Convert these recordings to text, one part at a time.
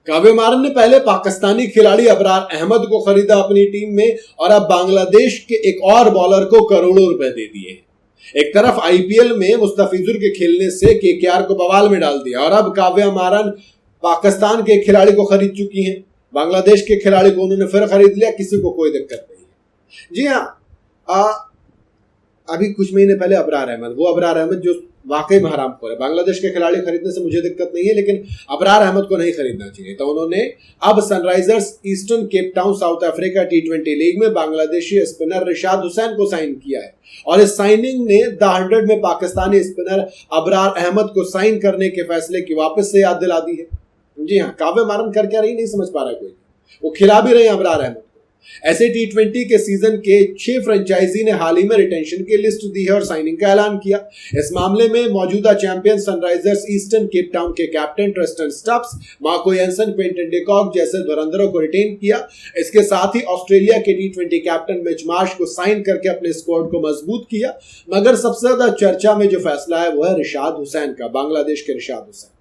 काव्य मारन ने पहले पाकिस्तानी खिलाड़ी अबरार अहमद को खरीदा अपनी टीम में और अब बांग्लादेश के एक और बॉलर को करोड़ों रुपए दे दिए। एक तरफ आईपीएल में मुस्तफिजुर के खेलने से केकेआर को बवाल में डाल दिया और अब काव्य मारन पाकिस्तान के खिलाड़ी को खरीद चुकी हैं। बांग्लादेश के खिलाड़ी को उन्होंने फिर खरीद लिया, किसी को कोई दिक्कत नहीं है। जी हाँ, अभी कुछ महीने पहले अबरार अहमद जो वाकई में हरामखोर है, बांग्लादेश के खिलाड़ी खरीदने से मुझे दिक्कत नहीं है, लेकिन अबरार अहमद को नहीं खरीदना चाहिए। तो उन्होंने अब Sunrisers Eastern Cape town south Africa T20 league में बांग्लादेशी स्पिनर रिशाद हुसैन को साइन किया है और इस साइनिंग ने द 100 में पाकिस्तानी स्पिनर अबरार अहमद को साइन करने के फैसले की वापस से याद दिला दी है। जी हाँ, काव्य मारन कर क्या रही नहीं समझ पा रहा कोई, वो खिला भी रहे हैं अबरार अहमद। ऐसे T20 के सीजन के 6 फ्रेंचाइजी ने हाल ही में रिटेंशन की लिस्ट दी है और साइनिंग का ऐलान किया। इस मामले में मौजूदा champion Sunrisers Eastern Cape Town के captain Tristan Stubbs, Marco Jansen, Quinton de Kock जैसे धुरंधरों को रिटेन किया। इसके साथ ही ऑस्ट्रेलिया के T20 कैप्टन मिच मार्श को साइन करके अपने स्क्वाड को मजबूत किया। मगर सबसे ज्यादा चर्चा में जो फैसला है वो है रिशाद हुसैन का, बांग्लादेश के रिशाद हुसैन।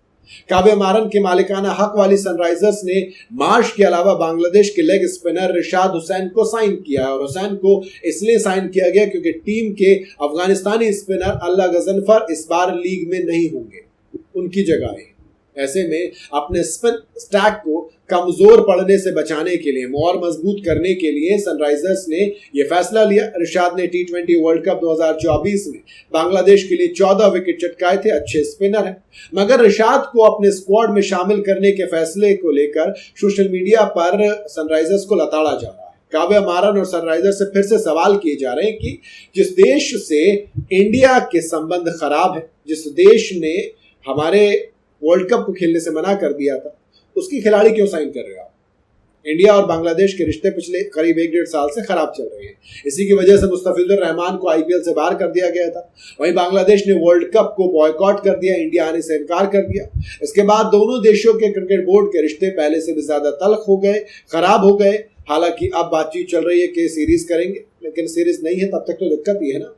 काव्य मारन के मालिकाना हक वाली सनराइजर्स ने मार्श के अलावा बांग्लादेश के लेग स्पिनर रिशाद हुसैन को साइन किया और हुसैन को इसलिए साइन किया गया क्योंकि टीम के अफगानिस्तानी स्पिनर अल्लाह गजनफर इस बार लीग में नहीं होंगे, उनकी जगह है। ऐसे में अपने स्पिन स्टैक को कमजोर पड़ने से बचाने के लिए, और मजबूत करने के लिए सनराइजर्स ने यह फैसला लिया। रिशाद ने T20 वर्ल्ड कप 2024 में बांग्लादेश के लिए 14 विकेट चटकाए थे, अच्छे स्पिनर हैं। मगर रिशाद को अपने स्क्वाड में शामिल करने के फैसले को लेकर सोशल मीडिया पर सनराइजर्स को लताड़ा जा रहा है। काव्य मारन और सनराइजर्स से फिर से सवाल किए जा रहे हैं कि जिस देश से इंडिया के संबंध खराब है, जिस देश ने हमारे वर्ल्ड कप को खेलने से मना कर दिया था, उसकी खिलाड़ी क्यों साइन कर रहे हो आप? इंडिया और बांग्लादेश के रिश्ते पिछले करीब 1-1.5 साल से खराब चल रहे हैं। इसी की वजह से मुस्तफिजुर रहमान को आईपीएल से बाहर कर दिया गया था। वहीं बांग्लादेश ने वर्ल्ड कप को बॉयकॉट कर दिया, इंडिया आने से इनकार कर दिया। इसके बाद दोनों देशों के क्रिकेट बोर्ड के रिश्ते पहले से भी ज्यादा तल्ख हो गए, खराब हो गए। हालांकि अब बातचीत चल रही है कि सीरीज करेंगे, लेकिन सीरीज नहीं है तब तक तो दिक्कत ही है ना।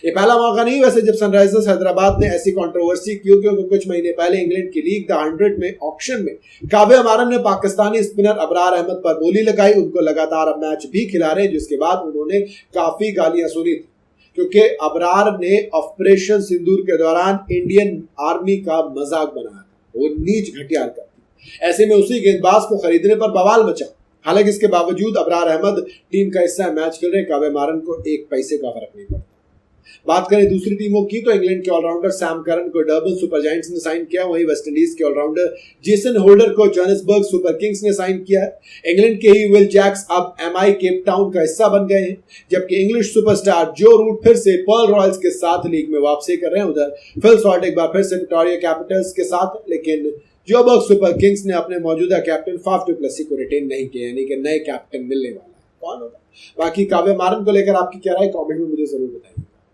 ये पहला मौका नहीं वैसे जब सनराइजर्स हैदराबाद ने ऐसी कंट्रोवर्सी की, क्योंकि कुछ महीने पहले इंग्लैंड की लीग द 100 में ऑक्शन में काव्य मारन ने पाकिस्तानी स्पिनर अबरार अहमद पर बोली लगाई। उनको लगातार अब मैच भी खिला रहे, जिसके बाद उन्होंने काफी गालियां सुनी थी, क्योंकि अबरार ने ऑपरेशन सिंदूर के दौरान इंडियन आर्मी का मजाक बनाया था, वो नीच घटिया हरकत थी। ऐसे में उसी गेंदबाज को खरीदने पर बवाल मचा। हालांकि इसके बावजूद अबरार अहमद टीम का हिस्सा मैच खेल रहे, काव्य मारन को एक पैसे का फर्क नहीं पड़ता। बात करें दूसरी टीमों की तो इंग्लैंड के ऑलराउंडर सैम करन को डर्बन सुपर जायंट्स ने साइन किया। वहीं वेस्टइंडीज के ऑलराउंडर जेसन होल्डर को जोहानिसबर्ग सुपर किंग्स ने साइन किया है। इंग्लैंड के ही विल जैक्स अब एमआई केप टाउन का हिस्सा बन गए हैं, जबकि इंग्लिश सुपरस्टार जो रूट फिर से पर्ल रॉयल्स के साथ लीग में वापसी कर रहे हैं। उधर फिल सॉल्ट एक बार फिर से विक्टोरिया कैपिटल्स के साथ, लेकिन जोबर्ग सुपर किंग्स ने अपने मौजूदा कैप्टन फाफ डू प्लेसी को रिटेन नहीं किया, यानी कि नए कैप्टन मिलने वाला है। कौन होगा? बाकी काव्य मारन को लेकर आपकी क्या राय, कमेंट में मुझे जरूर बताइए।